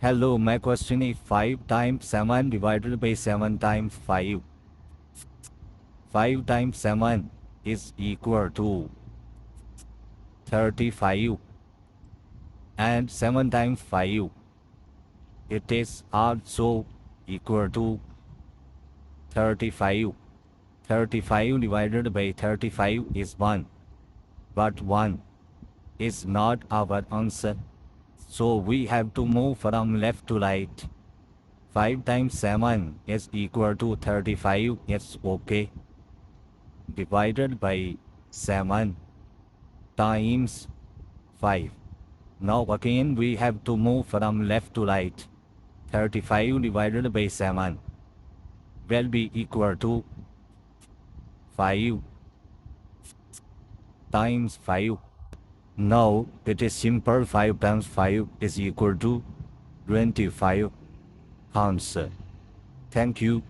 Hello, my question is 5 times 7 divided by 7 times 5. 5 times 7 is equal to 35 and 7 times 5 it is also equal to 35. 35 divided by 35 is 1, but 1 is not our answer. So we have to move from left to right. 5 times 7 is equal to 35. It's okay. Divided by 7 times 5. Now again we have to move from left to right. 35 divided by 7 will be equal to 5 times 5. Now it is simple. 5 times 5 is equal to 25 answer. Thank you.